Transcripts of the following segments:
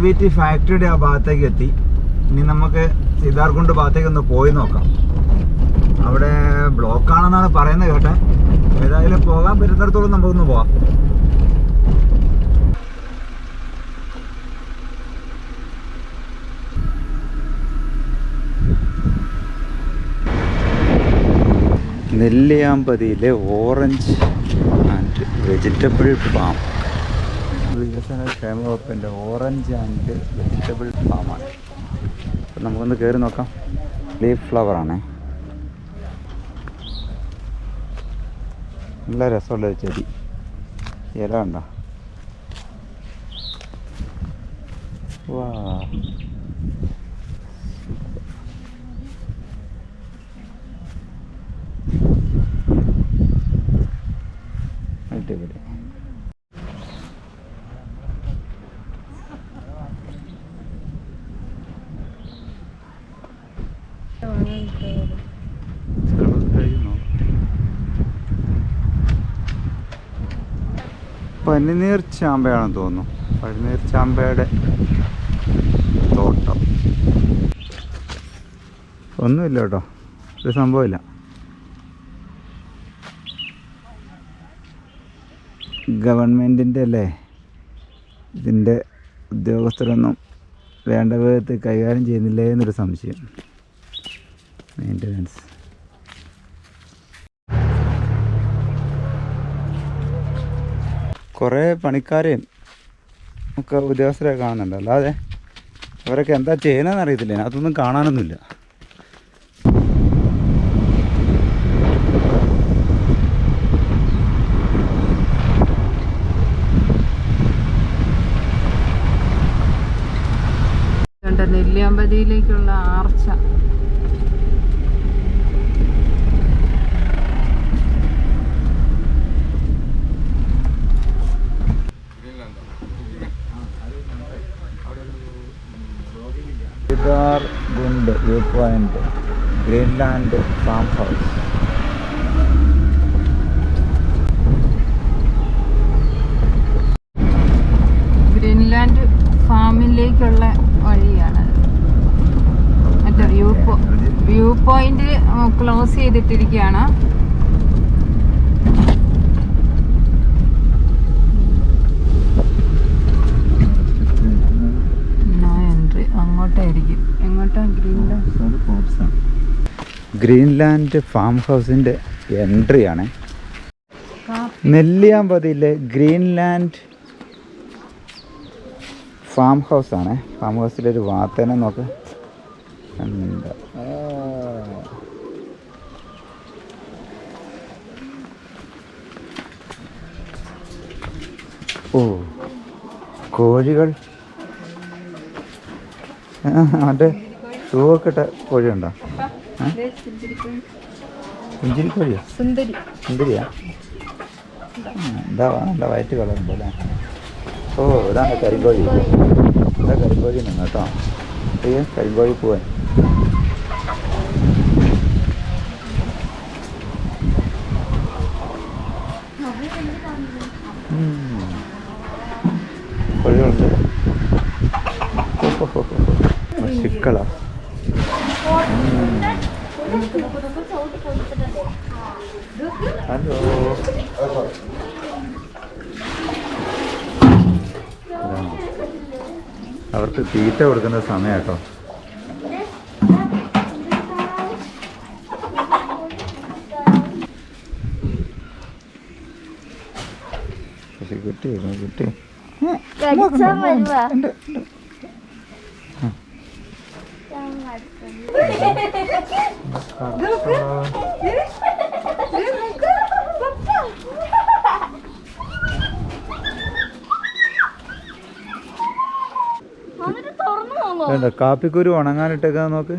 നേവിറ്റി ഫാക്ടറിയുടെ ആ ഭാഗത്തേക്ക് എത്തി. ഇനി നമുക്ക് സീതാർകുണ്ട് ഭാഗത്തേക്ക് ഒന്ന് പോയി നോക്കാം. അവിടെ ബ്ലോക്കാണെന്നാണ് പറയുന്നത് കേട്ടെ. ഏതായാലും പോകാൻ പറ്റുന്നിടത്തോളം നമുക്കൊന്ന് പോവാം. നെല്ലിയാമ്പതിയിലെ ഓറഞ്ച് ആൻഡ് വെജിറ്റബിൾ ഫാം, വികസന ക്ഷേമ വകുപ്പിൻ്റെ ഓറഞ്ച് ആൻഡ് വെജിറ്റബിൾ ഫാമാണ്. അപ്പം നമുക്കൊന്ന് കയറി നോക്കാം. ലീഫ് ഫ്ലവറാണേ, നല്ല രസമുള്ള ചെടി. ഇല ഉണ്ടോ? വാ, അടിപൊളി. പനിനീർ ചാമ്പയാണെന്ന് തോന്നുന്നു. പനിനീർ ചാമ്പയുടെ തോട്ടം. ഒന്നുമില്ല കേട്ടോ, ഒരു സംഭവമില്ല. ഗവൺമെൻറ്റിൻ്റെ അല്ലേ, ഇതിൻ്റെ ഉദ്യോഗസ്ഥരൊന്നും വേണ്ട വിധത്തിൽ കൈകാര്യം ചെയ്യുന്നില്ലേ എന്നൊരു സംശയം. മെയിൻ്റനൻസ്. കുറേ പണിക്കാരെയും ഒക്കെ ഉദ്യോഗസ്ഥരെ കാണുന്നുണ്ട്. അല്ലാതെ അവരൊക്കെ എന്താ ചെയ്യുന്നതെന്ന് അറിയത്തില്ല. അതിനകത്തൊന്നും കാണാനൊന്നുമില്ല. നെല്ലിയാമ്പതിയിലേക്കുള്ള ആർച്ച. Seetharkund view point, Greenland farm house. Greenland ഫാമിലേക്കുള്ള വഴിയാണ്. മറ്റേ വ്യൂ പോയിന്റ് ക്ലോസ് ചെയ്തിട്ടിരിക്കുകയാണ്. എൻട്രി അങ്ങോട്ടായിരിക്കും. എങ്ങോട്ടാ? ഗ്രീൻലാൻഡ് ഫാം ഹൗസിൻ്റെ എൻട്രിയാണ്. നെല്ലിയാമ്പതിയിലെ ഗ്രീൻലാൻഡ് ഫാം ഹൗസാണ്. ഫാം ഹൗസിലൊരു വാത്തേനെ നോക്ക്. എന്താ ഓ, കോഴികൾ. മറ്റേ ഷൂവൊക്കെ ഇട്ട കോഴിയുണ്ടോ? പുഞ്ചിരിക്കോഴിയോ? സുന്ദരിയാ? എന്താ നല്ല വയറ്റ് കളറുണ്ടോ അല്ലേ? ഓ, ഇതാണ് കരിങ്കോഴി. ഇതാ കരിങ്കോഴി നിന്ന് കേട്ടോ. അയ്യോ, കരിങ്കോഴി പോവാൻ. കോഴികളുണ്ട്. ചിക്കളാ. ഹലോ, അവർക്ക് തീറ്റ കൊടുക്കുന്ന സമയം കേട്ടോ. കുട്ടി കുട്ടി കാപ്പിക്കുരു ഉണങ്ങാനിട്ടേക്കാ നോക്ക്.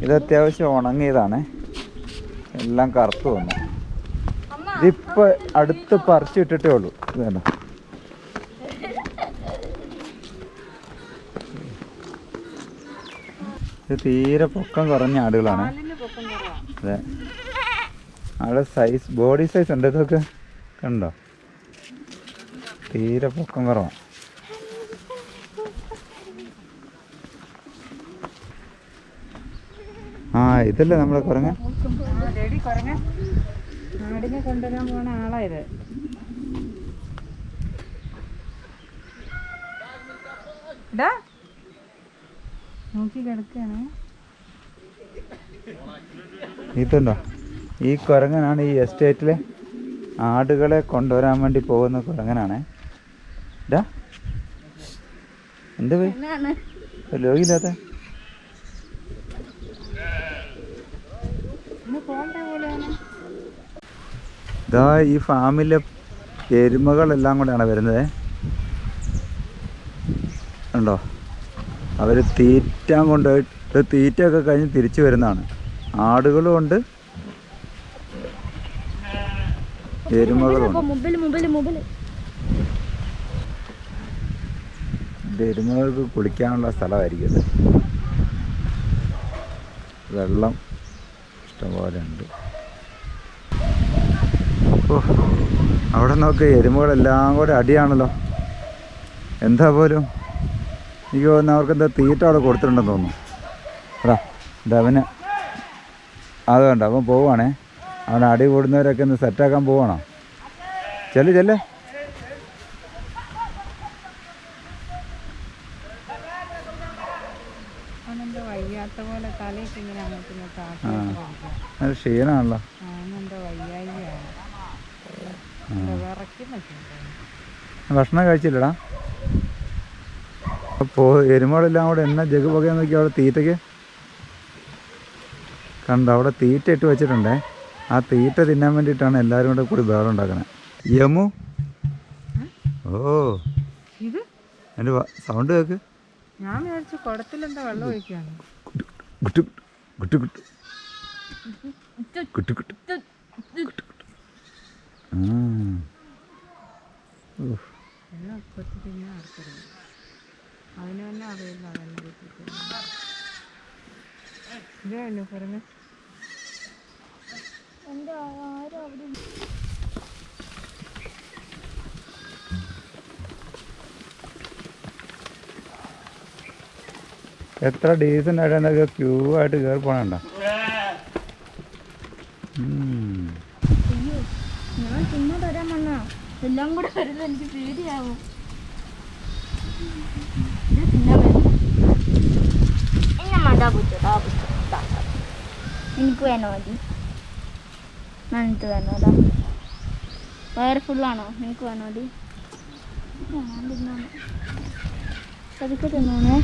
ഇത് അത്യാവശ്യം ഉണങ്ങിയതാണ്. എല്ലാം കറുത്ത് വന്നു. ഇതിപ്പോ അടുത്ത് പറിച്ചിട്ടിട്ടേ ഉള്ളൂ. ഇത് വേണ്ട. ഇത് തീരെ പൊക്കം കുറഞ്ഞ ആടുകളാണ്. അതെ, ആടെ സൈസ്, ബോഡി സൈസ് ഉണ്ട്. ഇതൊക്കെ കണ്ടോ? തീരെ പൊക്കം കുറവാണ്. ആ ഇതല്ലേ നമ്മളെ കുരങ്ങ. ആടിനെ കൊണ്ടുവരാൻ പോണ ആളാ ഇത്. നോക്കി കിടക്കാണ്. ഇതുണ്ടോ, ഈ കുരങ്ങനാണ് ഈ എസ്റ്റേറ്റിലെ ആടുകളെ കൊണ്ടുവരാൻ വേണ്ടി പോകുന്ന കുരങ്ങനാണ്. ഇതാ എന്ത് പോയി ലോകില്ലാത്ത ഇതാ ഈ ഫാമിലെ എരുമകളെല്ലാം കൂടെയാണ് വരുന്നത്. ഉണ്ടോ, അവർ തീറ്റാൻ കൊണ്ടുപോയിട്ട് തീറ്റയൊക്കെ കഴിഞ്ഞ് തിരിച്ചു വരുന്നതാണ്. ആടുകളും ഉണ്ട്, എരുമകളും ഉണ്ട്. ഇത് എരുമകൾക്ക് കുളിക്കാനുള്ള സ്ഥലമായിരിക്കും ഇത്. വെള്ളം ഇഷ്ടംപോലെ ഉണ്ട്. ഓ, അവിടെ നോക്ക്, എരുമകളെല്ലാം കൂടെ അടിയാണല്ലോ. എന്താ പോലും എനിക്ക് തോന്നുന്നു അവർക്കെന്താ തീറ്റ അവിടെ കൊടുത്തിട്ടുണ്ടെന്ന് തോന്നുന്നു. എടാ ഇതവന് അത് കണ്ട അവൻ പോവുകയാണേ. അവൻ അടി കൂടുന്നവരൊക്കെ ഒന്ന് സെറ്റാക്കാൻ പോവാണോ? ചെല്ല്. അത് ക്ഷീണമാണല്ലോ. ഭക്ഷണം കഴിച്ചില്ലടാ. അപ്പോൾ എരുമകളെല്ലാം കൂടെ എന്നാ ജഗ് പുകയെന്ന് നോക്കി അവിടെ തീറ്റയ്ക്ക് കണ്ടോ. അവിടെ തീറ്റ ഇട്ട് വെച്ചിട്ടുണ്ടേ. ആ തീറ്റ തിന്നാൻ വേണ്ടിയിട്ടാണ് എല്ലാവരും കൂടെ കൂടി ബഹളം ഉണ്ടാക്കുന്നത്. യമു, ഓ എൻ്റെ സൗണ്ട് കേൾക്ക്. ഞാൻ വിചാരിച്ചു കുടത്തിലെന്താ വെള്ളം ഒഴിക്കാണ്. കുട്ടു കുട്ടു കുട്ടു കുട്ടു കുട്ടു കുട്ടു. എല്ലാം കൊത്തി തിന്നാൻ ആർക്കറിയാം. അതിന് തന്നെ അറിയില്ല. ഇതേ പറഞ്ഞ എത്ര ഡീസൻ്റ് ആയിട്ട് എന്തൊക്കെ ക്യൂ ആയിട്ട് കയറി പോകണണ്ട. ഞാൻ ചുമ്മാ തരാൻ വന്നാ എല്ലാം കൂടെ വരുന്നത് എനിക്ക് പേടിയാവും. എനിക്ക് വേണോ മതി. എനിക്ക് വേണോടാ. വയറ് ഫുള്ളാണോ? എനിക്ക് വേണോ മതി. തിന്നാണ് പതുക്കെ തിന്നോണേ.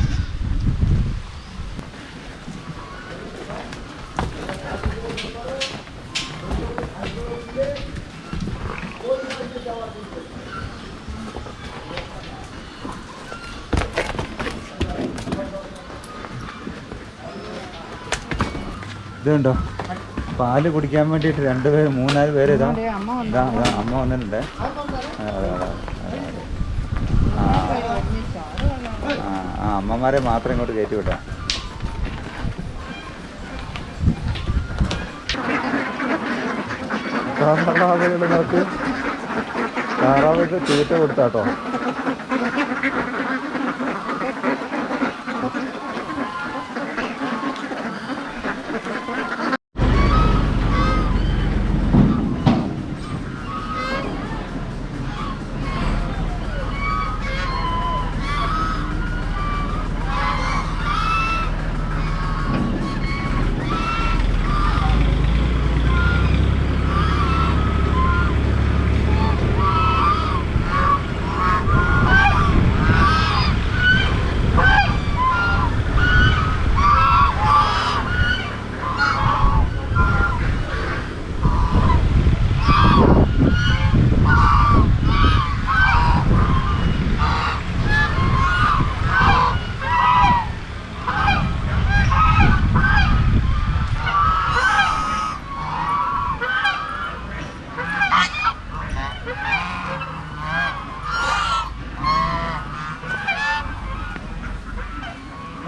ഇതുണ്ടോ, പാല് കുടിക്കാൻ വേണ്ടിയിട്ട് 2 പേര് 3-4 പേര് ഇതാ അമ്മ വന്നിട്ടുണ്ട്. ആ അമ്മമാരെ മാത്രം ഇങ്ങോട്ട് കയറ്റി വിട്ടാ. താറാവുകൾ നോക്ക്, താറാവൊക്കെ തീറ്റ കൊടുത്താട്ടോ.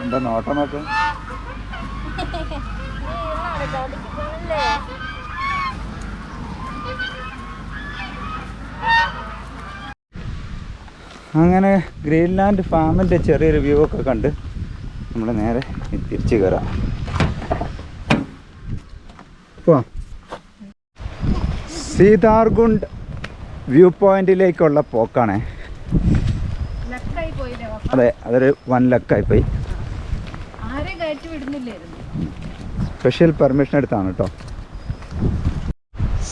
എന്താ നോട്ടം നോക്ക്. അങ്ങനെ ഗ്രീൻലാൻഡ് ഫാമിൻ്റെ ചെറിയൊരു വ്യൂ ഒക്കെ കണ്ട് നമ്മൾ നേരെ തിരിച്ച് കയറാം. പോവാം. സീതാർകുണ്ട് വ്യൂ പോയിന്റിലേക്കുള്ള പോക്കാണേ. അതെ, അതൊരു 1 ലക്കായിപ്പോയി. സ്പെഷ്യൽ പെർമിഷൻ എടുത്താണ് കേട്ടോ.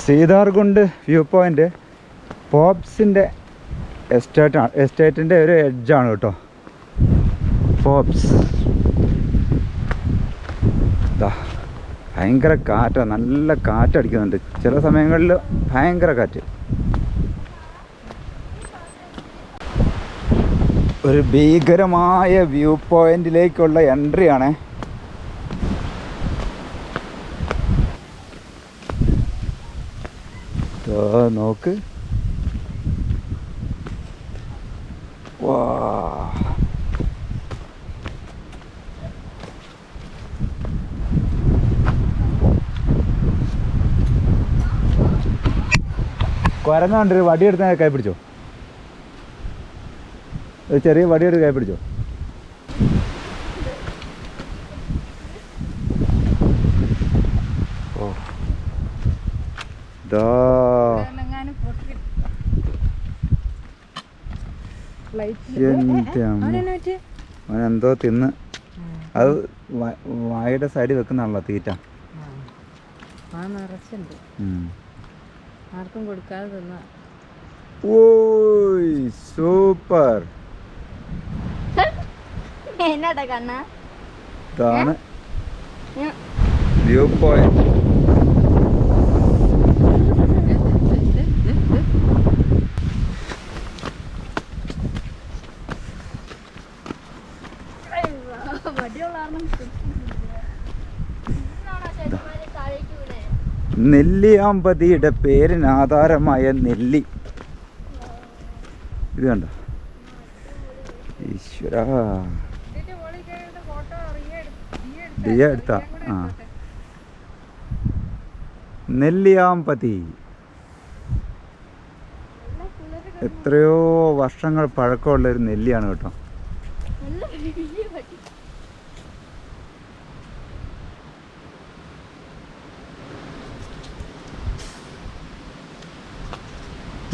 സീതാർകുണ്ട് വ്യൂ പോയിന്റ് പോപ്സിൻ്റെ എസ്റ്റേറ്റിൻ്റെ ഒരു എഡ്ജാണ് കേട്ടോ. പോപ്സ് ഭയങ്കര കാറ്റാണ്, നല്ല കാറ്റടിക്കുന്നുണ്ട്. ചില സമയങ്ങളിൽ ഭയങ്കര കാറ്റ്. ഒരു ഭീകരമായ വ്യൂ പോയിന്റിലേക്കുള്ള എൻട്രി ആണേ. നോക്ക്, വാ, കുരങ്ങുണ്ട്. ഒരു വടിയെടുത്ത് കൈ പിടിച്ചോ, ഒരു ചെറിയ വടിയെടുത്ത് കൈ പിടിച്ചോ. ഓ, ദാ അവനെന്തോ തിന്ന്, അത് വായുടെ സൈഡിൽ വെക്കുന്നാണല്ലോ തീറ്റ. ആർക്കും കൊടുക്കാതെ തിന്ന. ഓയ് സൂപ്പർ. ഇതാണ് വ്യൂ പോയിന്റ്. നെല്ലിയാമ്പതിയുടെ പേരിന് ആധാരമായ നെല്ലി. ഇത് കണ്ടോ, ഈശ്വര. ദിയ എടുത്ത നെല്ലിയാമ്പതി എത്രയോ വർഷങ്ങൾ പഴക്കമുള്ളൊരു നെല്ലിയാണ് കേട്ടോ.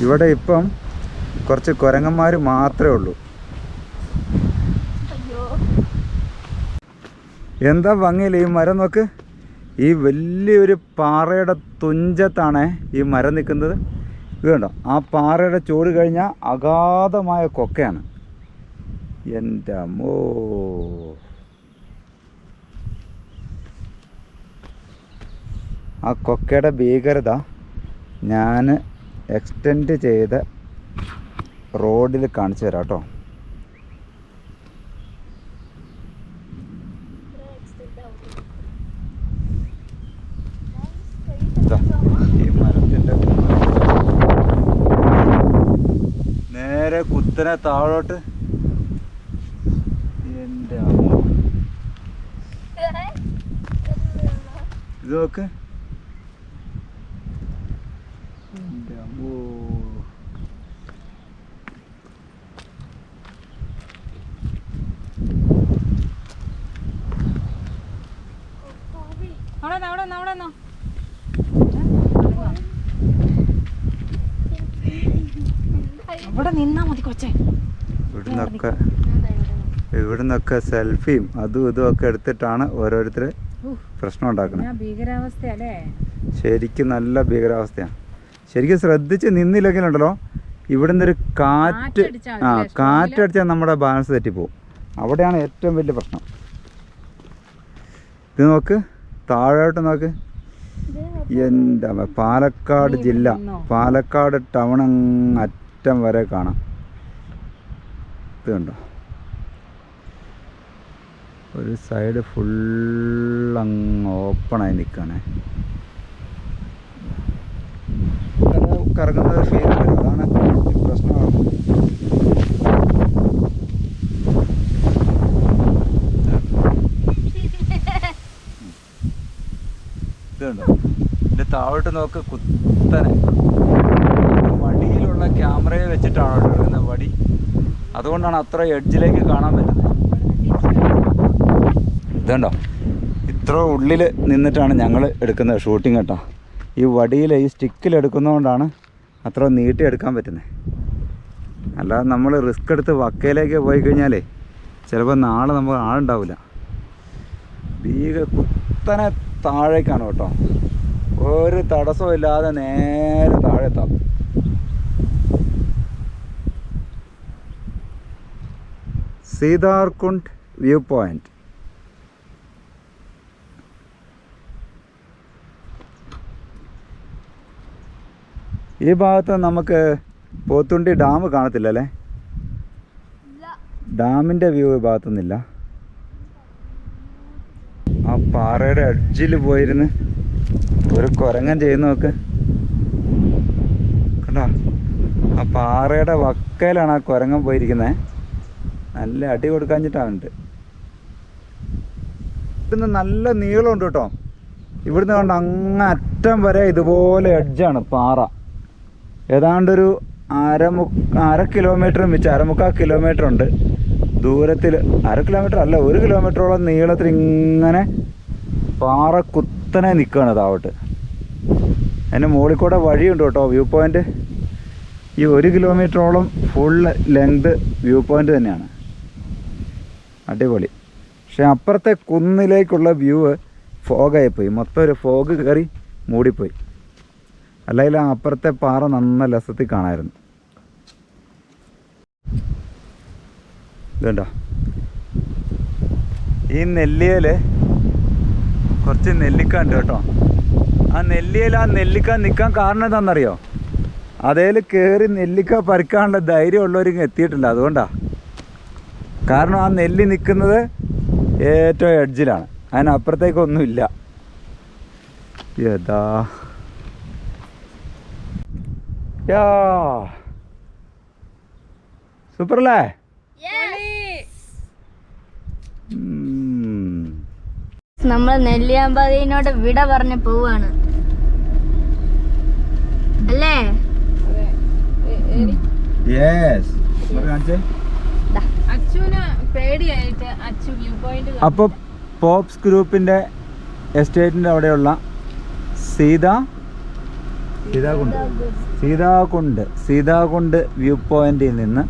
ഇവിടെ ഇപ്പം കുറച്ച് കുരങ്ങന്മാർ മാത്രമേ ഉള്ളൂ. എന്താ ഭംഗിയില്ല ഈ മരം. നോക്ക്, ഈ വലിയൊരു പാറയുടെ തുഞ്ചത്താണ് ഈ മരം നിൽക്കുന്നത്. ഇത് കണ്ടോ, ആ പാറയുടെ ചുവട് കഴിഞ്ഞാൽ അഗാധമായ കൊക്കയാണ്. എൻ്റെ അമ്മോ, ആ കൊക്കയുടെ ഭീകരത ഞാൻ എക്സ്റ്റെൻഡ് ചെയ്ത റോഡിൽ കാണിച്ചു തരാം കേട്ടോ. ഈ മരത്തിൻ്റെ നേരെ കുത്തനെ താഴോട്ട്. എൻ്റെ അമ്മ, ഇത് നോക്ക്. എൻ്റെ അമ്മോ, അവിടെ നിന്നാ മതി കൊച്ചേ. ഇവിടുന്നൊക്കെ സെൽഫിയും അതും ഇതും ഒക്കെ എടുത്തിട്ടാണ് ഓരോരുത്തർ പ്രശ്നം ഉണ്ടാക്കുന്നത്. ഭീകരാവസ്ഥയല്ലേ, ശരിക്കും നല്ല ഭീകരാവസ്ഥയാണ്. ശരിക്കും ശ്രദ്ധിച്ച് നിന്നില്ലെങ്കിലുണ്ടല്ലോ, ഇവിടുന്ന് ഒരു കാറ്റടിച്ചാൽ നമ്മുടെ ബാലൻസ് തെറ്റിപ്പോവും. അവിടെയാണ് ഏറ്റവും വലിയ പ്രശ്നം. ഇത് നോക്ക്, താഴോട്ട് നോക്ക്. എൻ്റെ പാലക്കാട് ജില്ല, പാലക്കാട് ടൗൺ അറ്റം വരെ കാണാം. ഇത് കണ്ടോ, ഒരു സൈഡ് ഫുള്ളങ്ങ് ഓപ്പണായി നിൽക്കുകയാണേ. കറങ്ങുന്നത് ഫീൽ വരും, അതാണ് പ്രശ്നമാണ്. ഇതുണ്ടോ, ഇതിൻ്റെ താഴോട്ട് നോക്ക്, കുത്തനെ വടിയിലുള്ള ക്യാമറയെ വെച്ചിട്ടാണോ എടുക്കുന്നത്. വടി അതുകൊണ്ടാണ് അത്ര എഡ്ജിലേക്ക് കാണാൻ പറ്റുന്നത്. ഇതുണ്ടോ, ഇത്ര ഉള്ളിൽ നിന്നിട്ടാണ് ഞങ്ങൾ എടുക്കുന്നത് ഷൂട്ടിങ് കേട്ടോ. ഈ വടിയിൽ ഈ സ്റ്റിക്കിൽ എടുക്കുന്നതുകൊണ്ടാണ് അത്ര നീട്ടിയെടുക്കാൻ പറ്റുന്നത്. അല്ലാതെ നമ്മൾ റിസ്ക് എടുത്ത് വക്കയിലേക്ക് പോയി കഴിഞ്ഞാലേ ചിലപ്പോൾ നാളെ നമുക്ക് ആളുണ്ടാവില്ല. കുത്തനെ താഴേക്കാണ് കേട്ടോ, ഒരു തടസ്സവും ഇല്ലാതെ നേരെ താഴെത്താം. Seetharkund view point. ഈ ഭാഗത്ത് നമുക്ക് പോത്തുണ്ടി ഡാം കാണത്തില്ല അല്ലേ? ഡാമിൻ്റെ വ്യൂ ഈ ഭാഗത്തൊന്നുമില്ല. ആ പാറയുടെ എഡ്ജിൽ പോയിരുന്ന് ഒരു കുരങ്ങൻ ചെയ്യുന്ന നോക്ക് കണ്ടോ. ആ പാറയുടെ വക്കയിലാണ് ആ കുരങ്ങൻ പോയിരിക്കുന്നത്. നല്ല അടി കൊടുക്കാഞ്ഞിട്ടാവുന്നുണ്ട്. ഇവിടുന്ന് നല്ല നീളമുണ്ട് കേട്ടോ. ഇവിടുന്ന് കണ്ട അങ്ങ് അറ്റം വരെ ഇതുപോലെ എഡ്ജാണ് പാറ. ഏതാണ്ടൊരു അര കിലോമീറ്റർ മിച്ചം, 1.25 കിലോമീറ്റർ ഉണ്ട് ദൂരത്തിൽ. 1 കിലോമീറ്റർ അല്ല, 1 കിലോമീറ്ററോളം നീളത്തിൽ ഇങ്ങനെ പാറ കുത്തനെ നിൽക്കുകയാണ് താവട്ട്. അതിൻ്റെ മുകളിൽ കൂടെ വഴിയുണ്ട് കേട്ടോ. വ്യൂ പോയിൻ്റ് ഈ 1 കിലോമീറ്ററോളം ഫുൾ ലെങ്ത് വ്യൂ പോയിൻ്റ് തന്നെയാണ്. അടിപൊളി. പക്ഷെ അപ്പുറത്തെ കുന്നിലേക്കുള്ള വ്യൂ ഫോഗായിപ്പോയി, മൊത്തം ഒരു ഫോഗ് കയറി മൂടിപ്പോയി. അല്ലെങ്കിൽ അപ്പുറത്തെ പാറ നന്ന രസത്തിൽ കാണാമായിരുന്നു. ഇതുണ്ടോ, ഈ നെല്ലിയയിൽ കുറച്ച് നെല്ലിക്ക ഉണ്ട് കേട്ടോ. ആ നെല്ലിക്ക നിൽക്കാൻ കാരണം എന്താണെന്നറിയോ? അതേൽ കയറി നെല്ലിക്ക പറിക്കാനുള്ള ധൈര്യമുള്ളവരും എത്തിയിട്ടില്ല. അതുകൊണ്ടാണ്. കാരണം ആ നെല്ലി നിൽക്കുന്നത് ഏറ്റവും എഡ്ജിലാണ്, അതിനപ്പുറത്തേക്കൊന്നുമില്ല. ഏതാ സൂപ്പറല്ലേ? നമ്മൾ നെല്ലിയാമ്പതിനോട് വിട പറഞ്ഞ് പോവാണ് അല്ലേ? അപ്പൊ പോപ്സ് ഗ്രൂപ്പിന്റെ എസ്റ്റേറ്റിന്റെ അവിടെയുള്ള സീതാകുണ്ട് വ്യൂ പോയിന്റിൽ നിന്ന്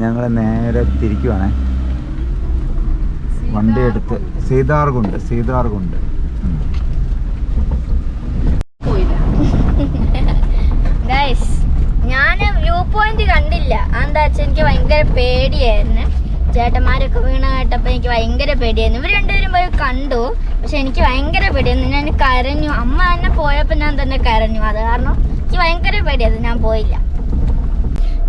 ഞങ്ങൾ നേരെ തിരിക്കുവാണേ. വണ്ടി എടുത്ത് സീതാർകുണ്ട്. ഗൈസ്, ഞാൻ വ്യൂ പോയിന്റ് കണ്ടില്ല. എന്താ വെച്ചാൽ എനിക്ക് ഭയങ്കര പേടിയായിരുന്നു. ചേട്ടന്മാരൊക്കെ വീണ കേട്ടപ്പോൾ എനിക്ക് ഭയങ്കര പേടിയായിരുന്നു. ഇവർ രണ്ടുപേരും പോയി കണ്ടു, പക്ഷെ എനിക്ക് ഭയങ്കര പേടിയായിരുന്നു. ഞാൻ കരഞ്ഞു. അമ്മ തന്നെ പോയപ്പോൾ ഞാൻ തന്നെ കരഞ്ഞു. അത് കാരണം എനിക്ക് ഭയങ്കര പേടിയായിരുന്നു. ഞാൻ പോയില്ല.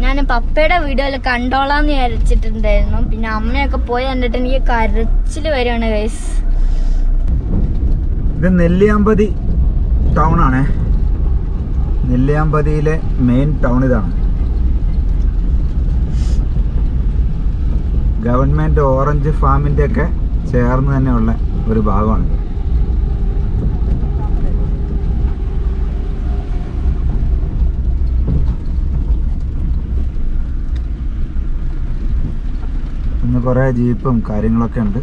ഞാൻ പപ്പയുടെ വീഡിയോയിൽ കണ്ടോളാന്ന് വിചാരിച്ചിട്ടുണ്ടായിരുന്നു. പിന്നെ അമ്മയൊക്കെ പോയി കണ്ടിട്ട് എനിക്ക് കരച്ചിൽ വരികയാണ് ഗൈസ്. ഇത് നെല്ലിയാമ്പതി ടൗൺ ആണേ. നെല്ലിയാമ്പതിയിലെ മെയിൻ ടൗൺ ഇതാണ്. ഗവൺമെൻറ് ഓറഞ്ച് ഫാമിൻ്റെ ഒക്കെ ചേർന്ന് തന്നെയുള്ള ഒരു ഭാഗമാണ്. ഇന്ന് കുറേ ജീപ്പും കാര്യങ്ങളൊക്കെ ഉണ്ട്.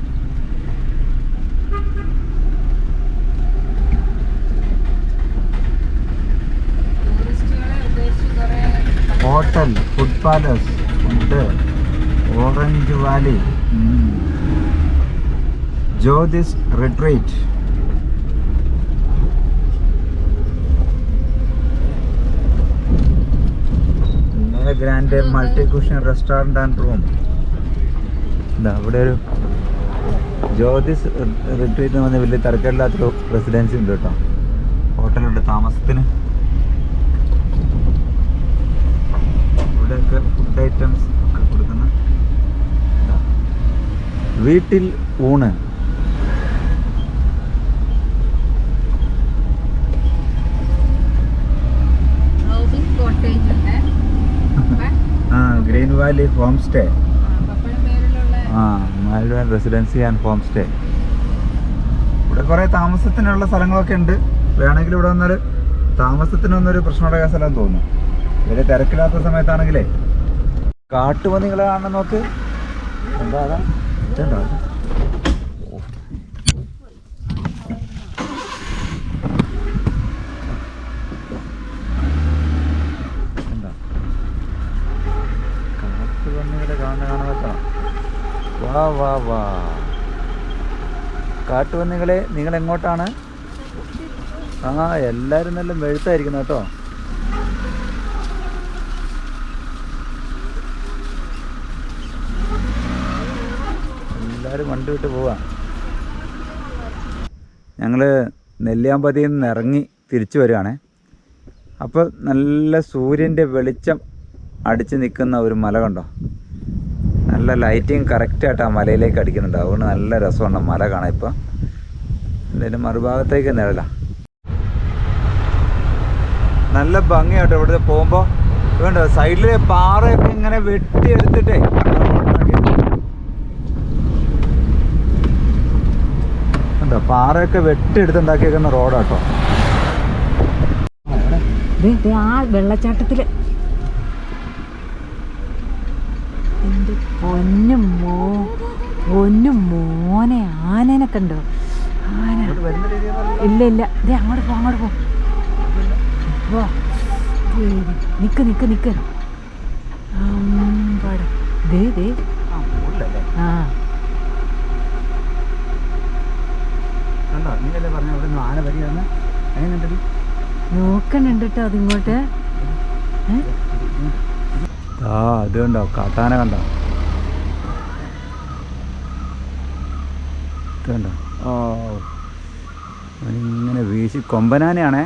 ഹോട്ടൽ, ഫുഡ് പാലസ് ഉണ്ട്, orange Valley, Jyothis retreat, grand multi cushion restaurant and room. അവിടെ ഒരു ജ്യോതിസ് റിട്രീറ്റ് എന്ന് പറഞ്ഞ വലിയ തിരക്കില്ലാത്തൊരു റെസിഡൻസി ഉണ്ട് കേട്ടോ. ഹോട്ടലുണ്ട് താമസത്തിന്. ഇവിടെയൊക്കെ ഫുഡ് ഐറ്റംസ് ഒക്കെ കൊടുക്കുന്ന വീട്ടിൽ ഊണ്. Green Valley home stay. Malvan residency and home stay. ഇവിടെ കുറേ താമസത്തിനുള്ള സ്ഥലങ്ങളൊക്കെ ഉണ്ട്. വേണമെങ്കിൽ ഇവിടെ വന്നാൽ താമസത്തിനൊന്നൊരു പ്രശ്നമുണ്ടായ സ്ഥലം തോന്നുന്നു. വലിയ തിരക്കില്ലാത്ത സമയത്താണെങ്കിലേ കാട്ടുപന്നികളെ കാണണം നോക്ക്. എന്താ അതാ ഇതുണ്ടോ? എന്താ കാട്ടുപന്നികളെ കാണാൻ. വാ വാ വാ. കാട്ടുപന്നികളെ നിങ്ങൾ എങ്ങോട്ടാണ്? ആ എല്ലാവരും നല്ല മെഴുത്തായിരിക്കുന്നു കേട്ടോ. എല്ലാവരും വണ്ടി വിട്ട് പോവാ. ഞങ്ങൾ നെല്ലിയാമ്പതിയിൽ നിന്ന് ഇറങ്ങി തിരിച്ചു വരുവാണേ. അപ്പോൾ നല്ല സൂര്യൻ്റെ വെളിച്ചം അടിച്ച് നിൽക്കുന്ന ഒരു മല കണ്ടോ? നല്ല ലൈറ്റിങ് കറക്റ്റായിട്ട് ആ മലയിലേക്ക് അടിക്കുന്നുണ്ട്. അതുകൊണ്ട് നല്ല രസമുണ്ട് മല കാണാൻ. ഇപ്പോൾ ഇതിൻ്റെ മറുഭാഗത്തേക്ക് നിഴല നല്ല ഭംഗിയാട്ടോ ഇവിടുത്തെ പോകുമ്പോൾ. വേണ്ട സൈഡിൽ പാറയൊക്കെ ഇങ്ങനെ വെട്ടിയെടുത്തിട്ടേ എന്താ പാറയൊക്കെ വെട്ടിയെടുത്തുണ്ടാക്കിയേക്കുന്ന റോഡാട്ടോ. ആ വെള്ളച്ചാട്ടത്തിൽ എൻ്റെ പൊന്നും മോനെ ആനേനെ കണ്ടോ? ആന ഇല്ല ഇല്ല. ദേ അങ്ങോട്ട് പോ. നിക്ക് ദേ ആ നോക്കണുണ്ട് കേട്ടോ അതിങ്ങോട്ട്. ആ അത് കണ്ടോ കാട്ടാന കണ്ടോ? ഇത് കണ്ടോ? ഓ അവനിങ്ങനെ വീശി കൊമ്പനാനയാണേ.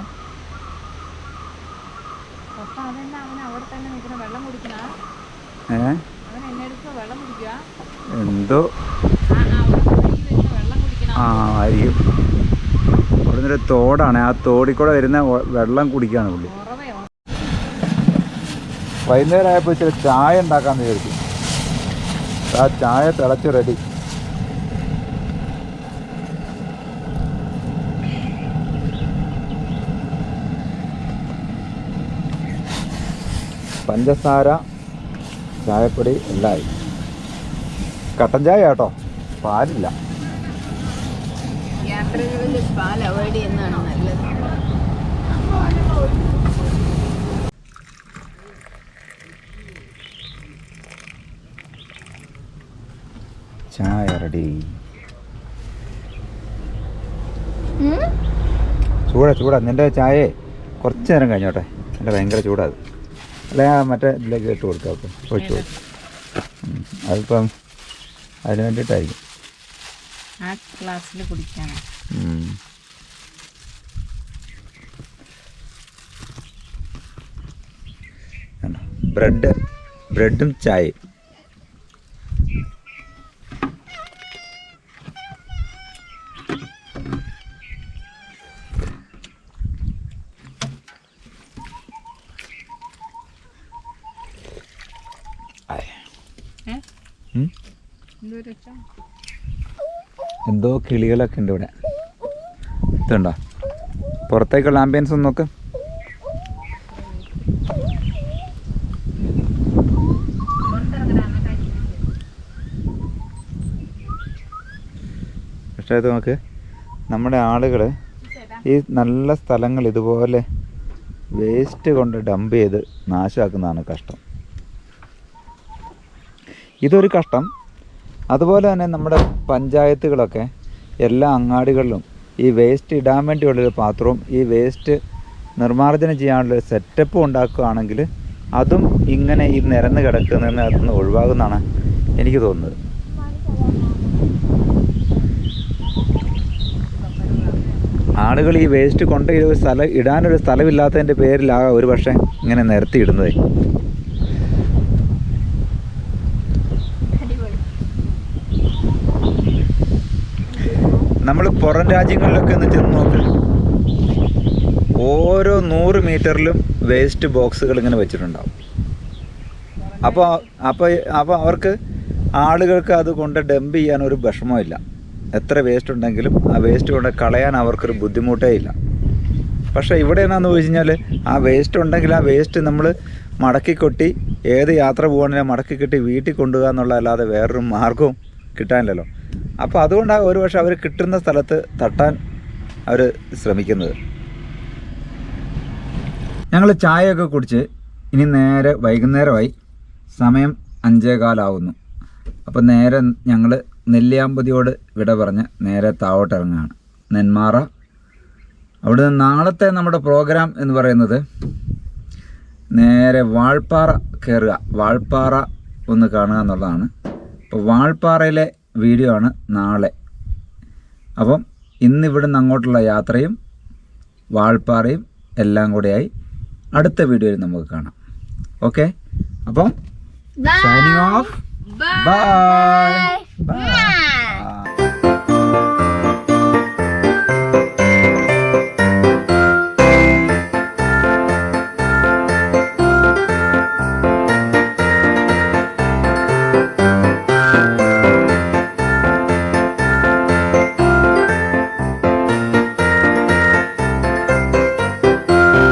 എന്തോ ആ ആയിരിക്കും. അവിടെ നിന്നൊരു തോടാണ്. ആ തോടിൽ കൂടെ വരുന്ന വെള്ളം കുടിക്കുകയാണ് പുള്ളി. വൈകുന്നേരം ആയപ്പോൾ ഇച്ചിരി ചായ ഉണ്ടാക്കാമെന്ന് വിചാരിച്ചു. ആ ചായ തിളച്ച് റെഡി. പഞ്ചസാര ചായപ്പൊടി എല്ലാം ആയി. കട്ടൻ ചായ കേട്ടോ, പാലില്ല. യാത്രകളിൽ പാൽ അവോയ്ഡ് ചെയ്യുന്നതാണ് നല്ലത്. ചായ റെഡി. ചൂടാ നിൻ്റെ ചായയെ കുറച്ച് നേരം കഴിഞ്ഞോട്ടെ. എൻ്റെ ഭയങ്കര ചൂടാ. അത് അല്ല മറ്റേ ഇതിലേക്ക് ഇട്ട് കൊടുക്കാം. അപ്പം ഒഴിച്ചു കൊടുക്കും. അതിപ്പം അതിന് വേണ്ടിയിട്ടായിരിക്കും. ആ ഗ്ലാസ്സിൽ കുടിക്കാനാണ്. ബ്രെഡും ചായയും. എന്തോ കിളികളൊക്കെ ഉണ്ട് ഇവിടെ. ഇതുണ്ടോ? പുറത്തേക്കുള്ള ആംബിയൻസ് ഒന്ന് നോക്ക്. പക്ഷേ ഇത് നോക്ക്, നമ്മുടെ ആളുകൾ ഈ നല്ല സ്ഥലങ്ങൾ ഇതുപോലെ വേസ്റ്റ് കൊണ്ട് ഡംപ് ചെയ്ത് നാശമാക്കുന്നതാണ് കഷ്ടം. ഇതൊരു കഷ്ടം. അതുപോലെ തന്നെ നമ്മുടെ പഞ്ചായത്തുകളൊക്കെ എല്ലാ അങ്ങാടികളിലും ഈ വേസ്റ്റ് ഇടാൻ വേണ്ടിയുള്ളൊരു പാത്രവും ഈ വേസ്റ്റ് നിർമ്മാർജ്ജനം ചെയ്യാനുള്ളൊരു സെറ്റപ്പും ഉണ്ടാക്കുകയാണെങ്കിൽ അതും ഇങ്ങനെ ഈ നിരന്ന് കിടക്കുന്നതിന് അതൊന്ന് ഒഴിവാകുമെന്നാണ് എനിക്ക് തോന്നുന്നത്. ആളുകൾ ഈ വേസ്റ്റ് കൊണ്ട് ഇടാനൊരു സ്ഥലമില്ലാത്തതിൻ്റെ പേരിലാകാം ഒരു പക്ഷേ ഇങ്ങനെ നിരത്തി ഇടുന്നത്. നമ്മൾ പുറം രാജ്യങ്ങളിലൊക്കെ ഒന്ന് ചെന്ന് നോക്ക്. ഓരോ 100 മീറ്ററിലും വേസ്റ്റ് ബോക്സുകൾ ഇങ്ങനെ വെച്ചിട്ടുണ്ടാവും. അപ്പോൾ അവർക്ക് ആളുകൾക്ക് അത് കൊണ്ട് ഡംപ് ചെയ്യാൻ ഒരു വിഷമമില്ല. എത്ര വേസ്റ്റ് ഉണ്ടെങ്കിലും ആ വേസ്റ്റ് കൊണ്ട് കളയാൻ അവർക്കൊരു ബുദ്ധിമുട്ടേ ഇല്ല. പക്ഷേ ഇവിടെ എന്നാന്ന് ചോദിച്ചു കഴിഞ്ഞാൽ ആ വേസ്റ്റ് ഉണ്ടെങ്കിൽ ആ വേസ്റ്റ് നമ്മൾ മടക്കി കൊട്ടി ഏത് യാത്ര പോകണമെങ്കിലും മടക്കി കെട്ടി വീട്ടിൽ കൊണ്ടുപോകുക എന്നുള്ളതല്ലാതെ വേറൊരു മാർഗവും കിട്ടാനില്ലല്ലോ. അപ്പോൾ അതുകൊണ്ടാണ് ഒരു പക്ഷേ അവർ കിട്ടുന്ന സ്ഥലത്ത് തട്ടാൻ അവർ ശ്രമിക്കുന്നത്. ഞങ്ങൾ ചായയൊക്കെ കുടിച്ച് ഇനി നേരെ വൈകുന്നേരമായി, സമയം 5:15 അപ്പോൾ നേരെ ഞങ്ങൾ നെല്ലിയാമ്പതിയോട് വിട പറഞ്ഞ് നേരെ താഴോട്ടിറങ്ങുകയാണ്, നെന്മാറ. അവിടുന്ന് നാളത്തെ നമ്മുടെ പ്രോഗ്രാം എന്ന് പറയുന്നത് നേരെ വാൾപ്പാറ കയറുക, വാൾപ്പാറ ഒന്ന് കാണുക എന്നുള്ളതാണ്. അപ്പോൾ വാൾപ്പാറയിലെ വീഡിയോ ആണ് നാളെ. അപ്പം ഇന്നിവിടുന്ന് അങ്ങോട്ടുള്ള യാത്രയും വാൾപ്പാറയും എല്ലാം കൂടെയായി അടുത്ത വീഡിയോയിൽ നമുക്ക് കാണാം. ഓക്കെ, അപ്പം സൈനിങ് ഓഫ്. ബൈ.